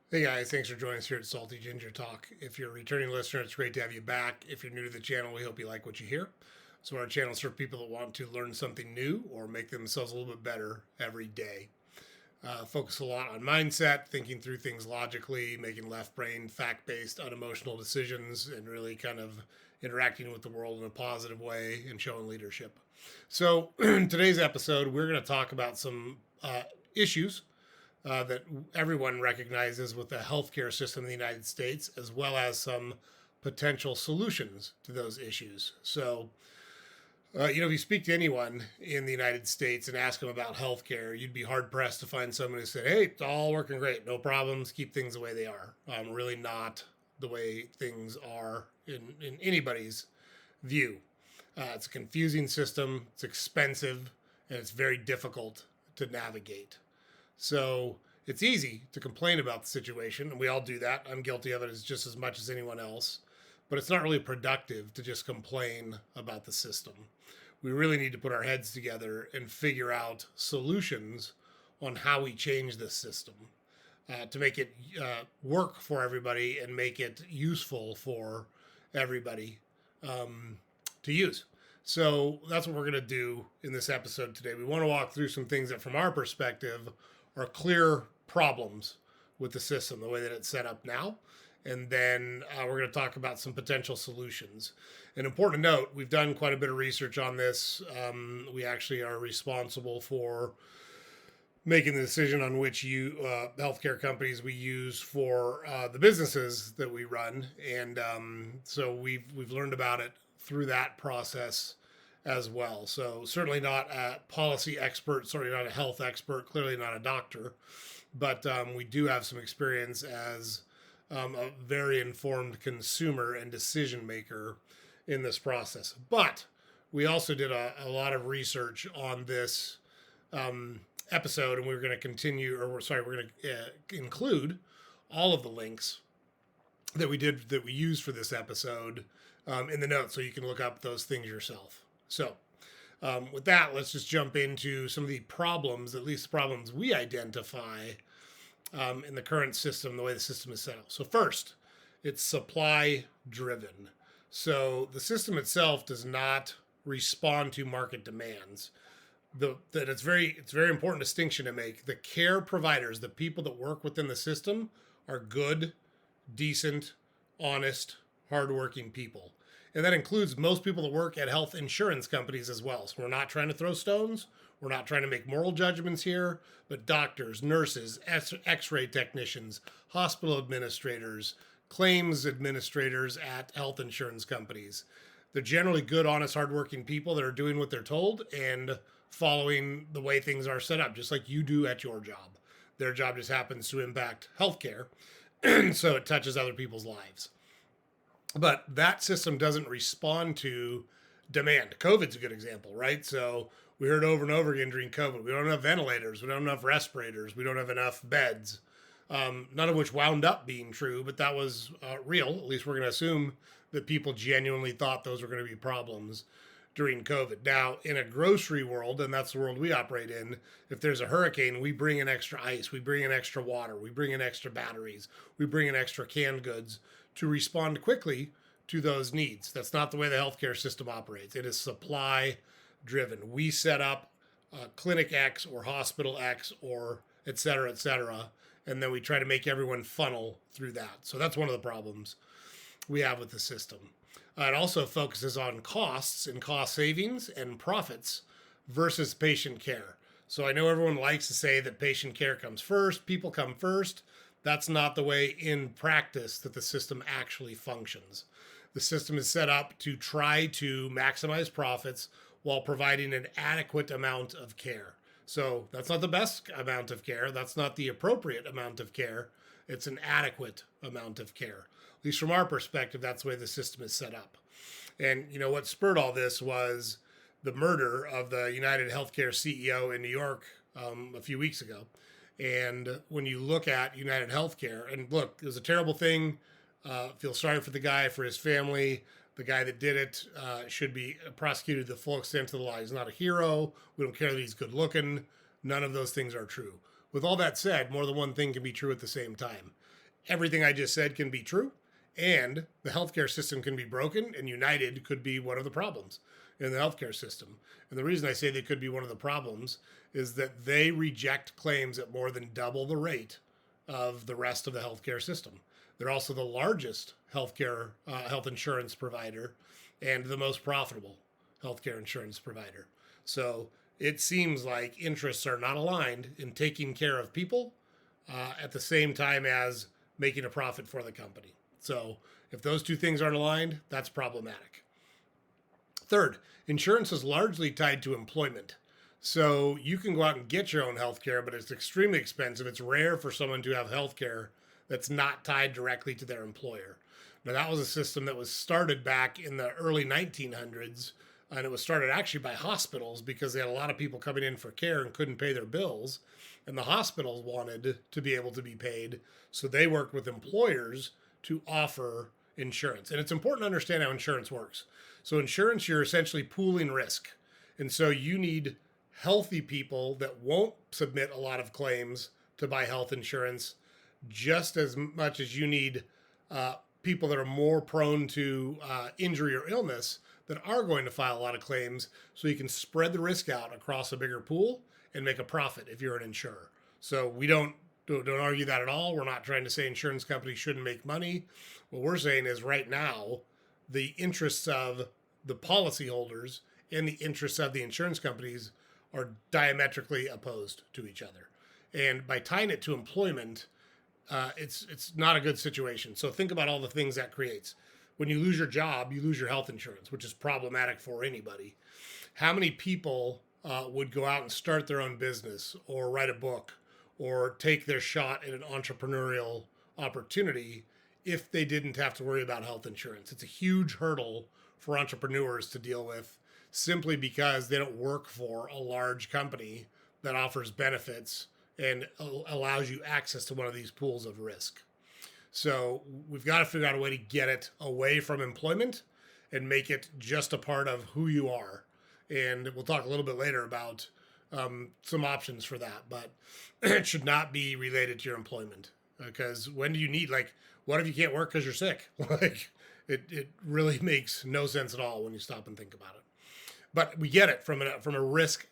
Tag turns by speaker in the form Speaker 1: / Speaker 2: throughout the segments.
Speaker 1: Hey guys, thanks for joining us here at Salty Ginger Talk. If you're a returning listener, it's great to have you back. If you're new to the channel, we hope you like what you hear. So our channel is for people that want to learn something new or make themselves a little bit better every day. Focus a lot on mindset, thinking through things logically, making left brain, fact-based, unemotional decisions, and really kind of interacting with the world in a positive way and showing leadership. So in today's episode, we're going to talk about some issues that everyone recognizes with the healthcare system in the United States, as well as some potential solutions to those issues. So, if you speak to anyone in the United States and ask them about healthcare, you'd be hard pressed to find someone who said, "Hey, it's all working great, no problems, keep things the way they are." Really not the way things are in anybody's view. It's a confusing system, it's expensive, and it's very difficult to navigate. So it's easy to complain about the situation, and we all do that. I'm guilty of it just as much as anyone else. But it's not really productive to just complain about the system. We really need to put our heads together and figure out solutions on how we change this system to make it work for everybody and make it useful for everybody to use. So that's what we're going to do in this episode today. We want to walk through some things that, from our perspective, are clear problems with the system, the way that it's set up now. And then we're going to talk about some potential solutions. An important note, we've done quite a bit of research on this. We actually are responsible for making the decision on which healthcare companies we use for the businesses that we run. And so we've learned about it through that process as well. So certainly not a policy expert, certainly not a health expert, clearly not a doctor, but we do have some experience as a very informed consumer and decision maker in this process. But we also did a lot of research on this episode, and we're going to continue, or we're going to include all of the links that we used for this episode in the notes, so you can look up those things yourself. So, with that, let's just jump into some of the problems, at least the problems we identify in the current system, the way the system is set up. So first, it's supply driven. So the system itself does not respond to market demands. It's very important distinction to make. The care providers, the people that work within the system, are good, decent, honest, hardworking people. And that includes most people that work at health insurance companies as well. So we're not trying to throw stones. We're not trying to make moral judgments here, but doctors, nurses, x-ray technicians, hospital administrators, claims administrators at health insurance companies. They're generally good, honest, hardworking people that are doing what they're told and following the way things are set up, just like you do at your job. Their job just happens to impact healthcare, so it touches other people's lives. But that system doesn't respond to demand. COVID's a good example, right? So we heard over and over again during COVID, we don't have ventilators, we don't have enough respirators, we don't have enough beds, none of which wound up being true, but that was real. At least we're going to assume that people genuinely thought those were going to be problems during COVID. Now, in a grocery world, and that's the world we operate in, if there's a hurricane, we bring in extra ice, we bring in extra water, we bring in extra batteries, we bring in extra canned goods to respond quickly to those needs. That's not the way the healthcare system operates. It is supply driven. We set up clinic X or hospital X or et cetera, and then we try to make everyone funnel through that. So that's one of the problems we have with the system. It also focuses on costs and cost savings and profits versus patient care. So I know everyone likes to say that patient care comes first, people come first. That's not the way in practice that the system actually functions. The system is set up to try to maximize profits while providing an adequate amount of care. So that's not the best amount of care. That's not the appropriate amount of care. It's an adequate amount of care. At least from our perspective, that's the way the system is set up. And what spurred all this was the murder of the United Healthcare CEO in New York a few weeks ago. And when you look at United Healthcare, and look, it was a terrible thing. Feel sorry for the guy, for his family. The guy that did it should be prosecuted to the full extent of the law. He's not a hero. We don't care that he's good looking. None of those things are true. With all that said, more than one thing can be true at the same time. everything I just said can be true, and the healthcare system can be broken, and United could be one of the problems in the healthcare system. And the reason I say they could be one of the problems is that they reject claims at more than double the rate of the rest of the healthcare system. They're also the largest health insurance provider and the most profitable healthcare insurance provider. So it seems like interests are not aligned in taking care of people at the same time as making a profit for the company. So if those two things aren't aligned, that's problematic. Third, insurance is largely tied to employment. So you can go out and get your own health care, but it's extremely expensive. It's rare for someone to have health care that's not tied directly to their employer. Now, that was a system that was started back in the early 1900s, and it was started actually by hospitals because they had a lot of people coming in for care and couldn't pay their bills, and the hospitals wanted to be able to be paid, so they worked with employers to offer insurance. And it's important to understand how insurance works. So insurance, you're essentially pooling risk, and so you need healthy people that won't submit a lot of claims to buy health insurance, just as much as you need people that are more prone to injury or illness that are going to file a lot of claims, so you can spread the risk out across a bigger pool and make a profit if you're an insurer. So we don't argue that at all. We're not trying to say insurance companies shouldn't make money. What we're saying is right now, the interests of the policyholders and the interests of the insurance companies are diametrically opposed to each other. And by tying it to employment, it's not a good situation. So think about all the things that creates. When you lose your job, you lose your health insurance, which is problematic for anybody. How many people would go out and start their own business or write a book or take their shot at an entrepreneurial opportunity if they didn't have to worry about health insurance? It's a huge hurdle for entrepreneurs to deal with simply because they don't work for a large company that offers benefits and allows you access to one of these pools of risk. So we've got to figure out a way to get it away from employment and make it just a part of who you are. And we'll talk a little bit later about some options for that, but it should not be related to your employment. Because when do you need, like, what if you can't work because you're sick? Like, it really makes no sense at all when you stop and think about it. But we get it from a risk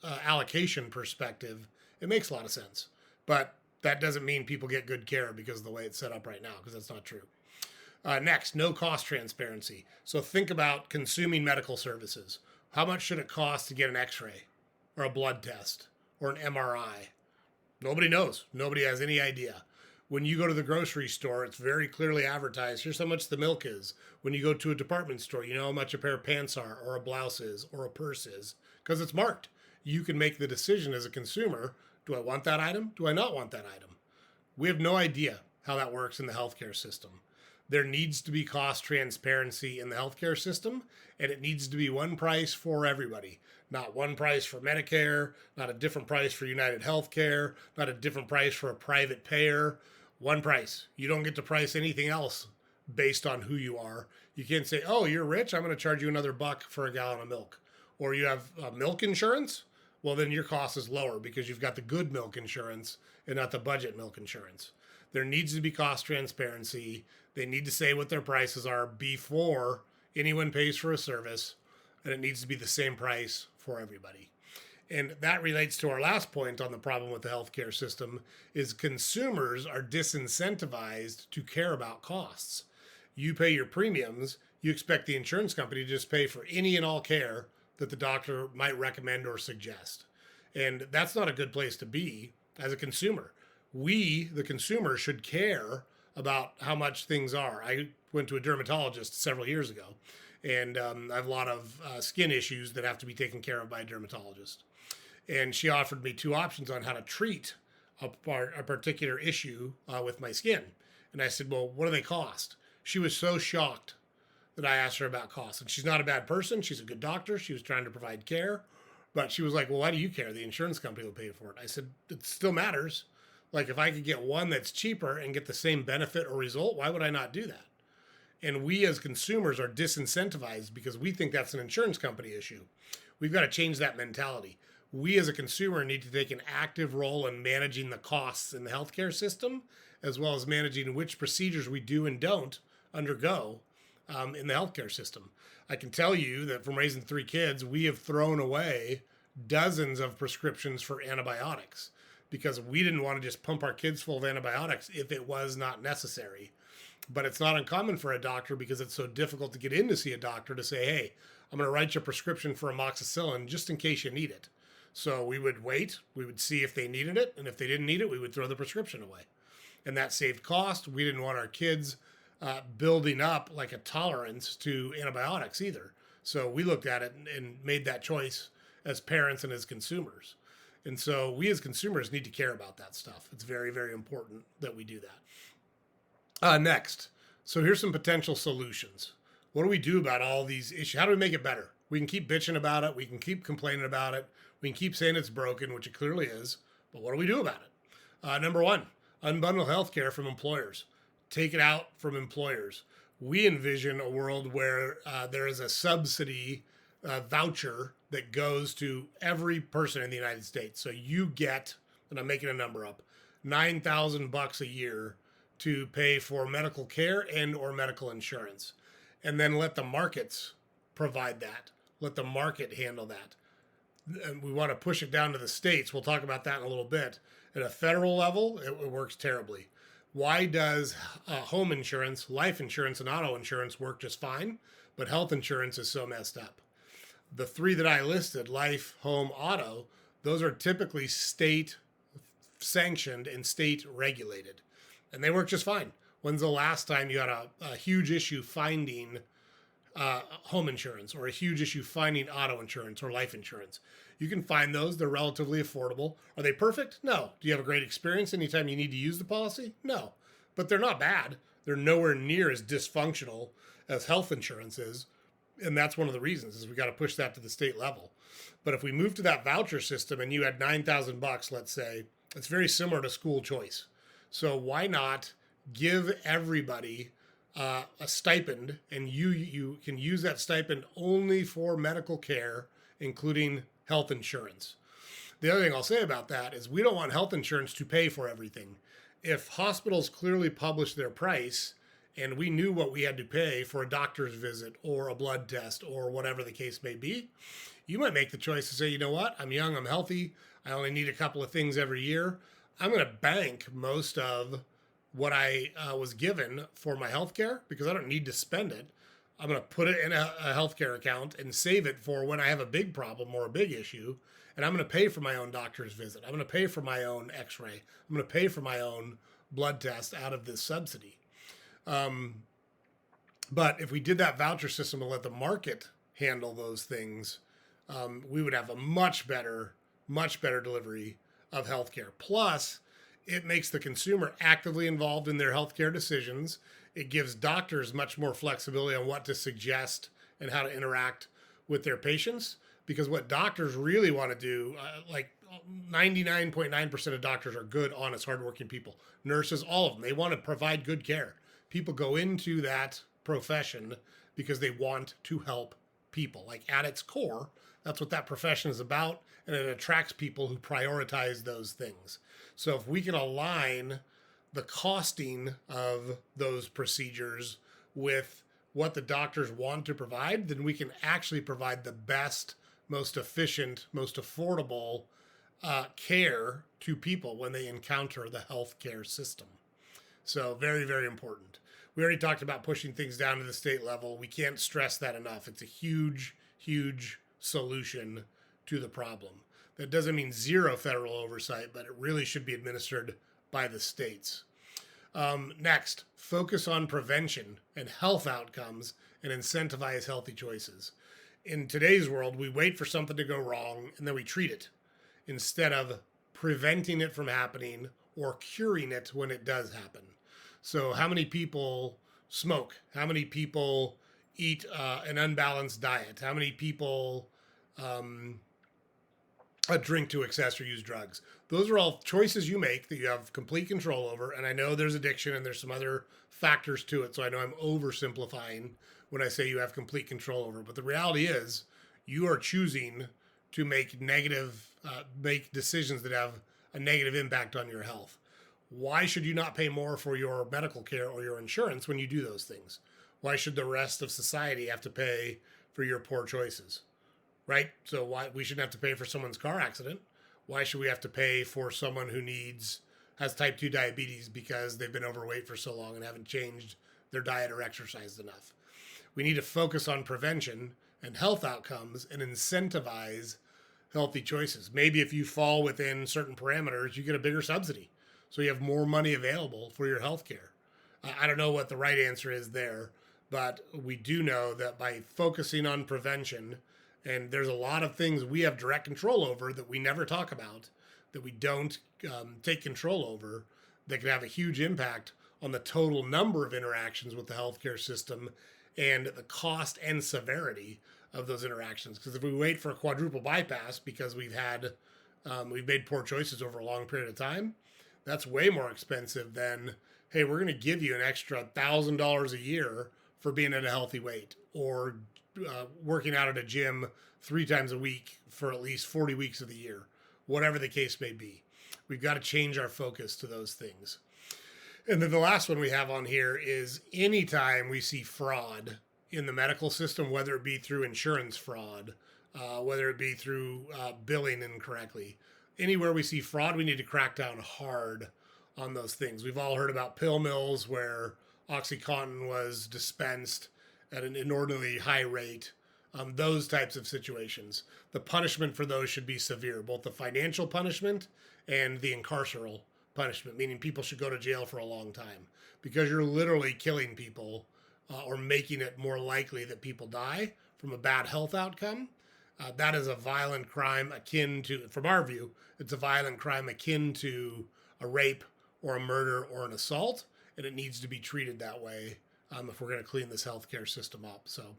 Speaker 1: allocation perspective. It makes a lot of sense. But that doesn't mean people get good care because of the way it's set up right now, because that's not true. Next, no cost transparency. So think about consuming medical services. How much should it cost to get an x-ray or a blood test or an MRI? Nobody knows. Nobody has any idea. When you go to the grocery store, it's very clearly advertised, here's how much the milk is. When you go to a department store, you know how much a pair of pants are, or a blouse is, or a purse is, because it's marked. You can make the decision as a consumer, do I want that item? Do I not want that item? We have no idea how that works in the healthcare system. There needs to be cost transparency in the healthcare system, and it needs to be one price for everybody. Not one price for Medicare, not a different price for United Healthcare, not a different price for a private payer. One price. You don't get to price anything else based on who you are. You can't say, oh, you're rich, I'm going to charge you another $1 for a gallon of milk. Or you have milk insurance, well, then your cost is lower because you've got the good milk insurance and not the budget milk insurance. There needs to be cost transparency. They need to say what their prices are before anyone pays for a service, and it needs to be the same price for everybody. And that relates to our last point on the problem with the healthcare system is consumers are disincentivized to care about costs. You pay your premiums, you expect the insurance company to just pay for any and all care that the doctor might recommend or suggest. And that's not a good place to be as a consumer. We, the consumer, should care about how much things are. I went to a dermatologist several years ago, and I have a lot of skin issues that have to be taken care of by a dermatologist. And she offered me two options on how to treat a particular issue with my skin. And I said, well, what do they cost? She was so shocked that I asked her about costs. And she's not a bad person. She's a good doctor. She was trying to provide care. But she was like, well, why do you care? The insurance company will pay for it. I said, it still matters. Like, if I could get one that's cheaper and get the same benefit or result, why would I not do that? And we as consumers are disincentivized because we think that's an insurance company issue. We've got to change that mentality. We as a consumer need to take an active role in managing the costs in the healthcare system as well as managing which procedures we do and don't undergo in the healthcare system. I can tell you that from raising 3 kids, we have thrown away dozens of prescriptions for antibiotics because we didn't want to just pump our kids full of antibiotics if it was not necessary. But it's not uncommon for a doctor, because it's so difficult to get in to see a doctor, to say, hey, I'm going to write you a prescription for amoxicillin just in case you need it. So we would wait, we would see if they needed it, and if they didn't need it, we would throw the prescription away. And that saved cost. We didn't want our kids building up like a tolerance to antibiotics either. So we looked at it and made that choice as parents and as consumers. And so we as consumers need to care about that stuff. It's very, very important that we do that. Next, so here's some potential solutions. What do we do about all these issues? How do we make it better? We can keep bitching about it. We can keep complaining about it. We can keep saying it's broken, which it clearly is. But what do we do about it? Number one, unbundle healthcare from employers. Take it out from employers. We envision a world where there is a subsidy voucher that goes to every person in the United States. So you get, and I'm making a number up, $9,000 a year to pay for medical care and or medical insurance. And then let the markets provide that. Let the market handle that. And we want to push it down to the states. We'll talk about that in a little bit. At a federal level, it works terribly. Why does home insurance, life insurance, and auto insurance work just fine, but health insurance is so messed up? The 3 that I listed, life, home, auto, those are typically state sanctioned and state regulated. And they work just fine. When's the last time you had a huge issue finding home insurance, or a huge issue finding auto insurance or life insurance? You can find those. They're relatively affordable. Are they perfect? No. Do you have a great experience anytime you need to use the policy? No. But they're not bad. They're nowhere near as dysfunctional as health insurance is. And that's one of the reasons, is we got to push that to the state level. But if we move to that voucher system and you had $9,000, let's say, it's very similar to school choice. So why not give everybody a stipend, and you can use that stipend only for medical care, including health insurance. The other thing I'll say about that is we don't want health insurance to pay for everything. If hospitals clearly publish their price and we knew what we had to pay for a doctor's visit or a blood test or whatever the case may be, you might make the choice to say, you know what, I'm young, I'm healthy, I only need a couple of things every year. I'm going to bank most of what I was given for my healthcare because I don't need to spend it. I'm going to put it in a healthcare account and save it for when I have a big problem or a big issue. And I'm going to pay for my own doctor's visit. I'm going to pay for my own x-ray. I'm going to pay for my own blood test out of this subsidy. But if we did that voucher system and let the market handle those things, we would have a much better delivery of healthcare. Plus, it makes the consumer actively involved in their healthcare decisions. It gives doctors much more flexibility on what to suggest and how to interact with their patients. Because what doctors really want to do, like 99.9% of doctors are good, honest, hardworking people. Nurses, all of them, they want to provide good care. People go into that profession because they want to help people. Like at its core, that's what that profession is about, and it attracts people who prioritize those things. So if we can align the costing of those procedures with what the doctors want to provide, then we can actually provide the best, most efficient, most affordable care to people when they encounter the healthcare system. So very, very important. We already talked about pushing things down to the state level. We can't stress that enough. It's a huge, huge solution to the problem. That doesn't mean zero federal oversight, but it really should be administered by the states. Next, focus on prevention and health outcomes and incentivize healthy choices. In today's world, we wait for something to go wrong and then we treat it instead of preventing it from happening or curing it when it does happen. So how many people smoke? How many people eat an unbalanced diet? How many people drink to excess or use drugs? Those are all choices you make that you have complete control over. And I know there's addiction and there's some other factors to it. So I know I'm oversimplifying when I say you have complete control over. But the reality is you are choosing to make decisions that have a negative impact on your health. Why should you not pay more for your medical care or your insurance when you do those things? Why should the rest of society have to pay for your poor choices? Right? So why we shouldn't have to pay for someone's car accident? Why should we have to pay for someone who has type 2 diabetes because they've been overweight for so long and haven't changed their diet or exercised enough? We need to focus on prevention and health outcomes and incentivize healthy choices. Maybe if you fall within certain parameters, you get a bigger subsidy. So you have more money available for your health care. I don't know what the right answer is there, but we do know that by focusing on prevention, and there's a lot of things we have direct control over that we never talk about, that we don't take control over, that can have a huge impact on the total number of interactions with the healthcare system and the cost and severity of those interactions. Because if we wait for a quadruple bypass because we've made poor choices over a long period of time, that's way more expensive than, hey, we're going to give you an extra $1,000 a year for being at a healthy weight, or working out at a gym 3 times a week for at least 40 weeks of the year, whatever the case may be. We've got to change our focus to those things. And then the last one we have on here is anytime we see fraud in the medical system, whether it be through insurance fraud, whether it be through billing incorrectly, anywhere we see fraud, we need to crack down hard on those things. We've all heard about pill mills where OxyContin was dispensed at an inordinately high rate. Those types of situations. The punishment for those should be severe, both the financial punishment and the incarceral punishment, meaning people should go to jail for a long time, because you're literally killing people or making it more likely that people die from a bad health outcome. That is a violent crime akin to, from our view, it's a violent crime akin to a rape or a murder or an assault, and it needs to be treated that way if we're going to clean this healthcare system up. So,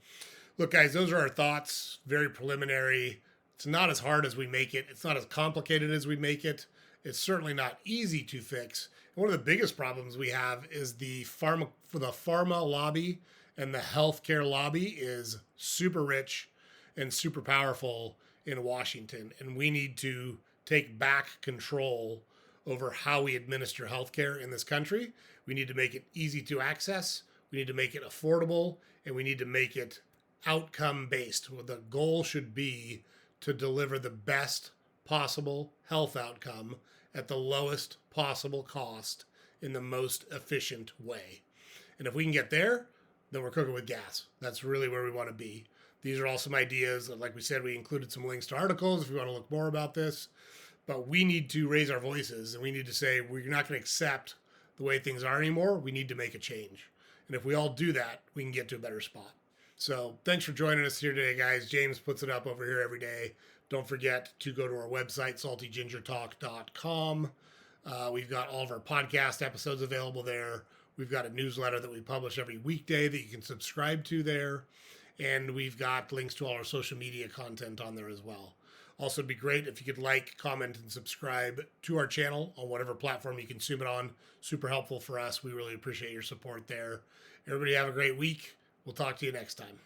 Speaker 1: look, guys, those are our thoughts. Very preliminary. It's not as hard as we make it. It's not as complicated as we make it. It's certainly not easy to fix. And one of the biggest problems we have is the pharma lobby and the healthcare lobby is super rich and super powerful in Washington. And we need to take back control over how we administer healthcare in this country. We need to make it easy to access. We need to make it affordable, and we need to make it outcome based. The goal should be to deliver the best possible health outcome at the lowest possible cost in the most efficient way. And if we can get there, then we're cooking with gas. That's really where we want to be. These are all some ideas. Like we said, we included some links to articles if you want to look more about this. But we need to raise our voices, and we need to say we're not going to accept the way things are anymore. We need to make a change. And if we all do that, we can get to a better spot. So thanks for joining us here today, guys. James puts it up over here every day. Don't forget to go to our website, saltygingertalk.com. We've got all of our podcast episodes available there. We've got a newsletter that we publish every weekday that you can subscribe to there. And we've got links to all our social media content on there as well. Also, it'd be great if you could like, comment, and subscribe to our channel on whatever platform you consume it on. Super helpful for us. We really appreciate your support there. Everybody have a great week. We'll talk to you next time.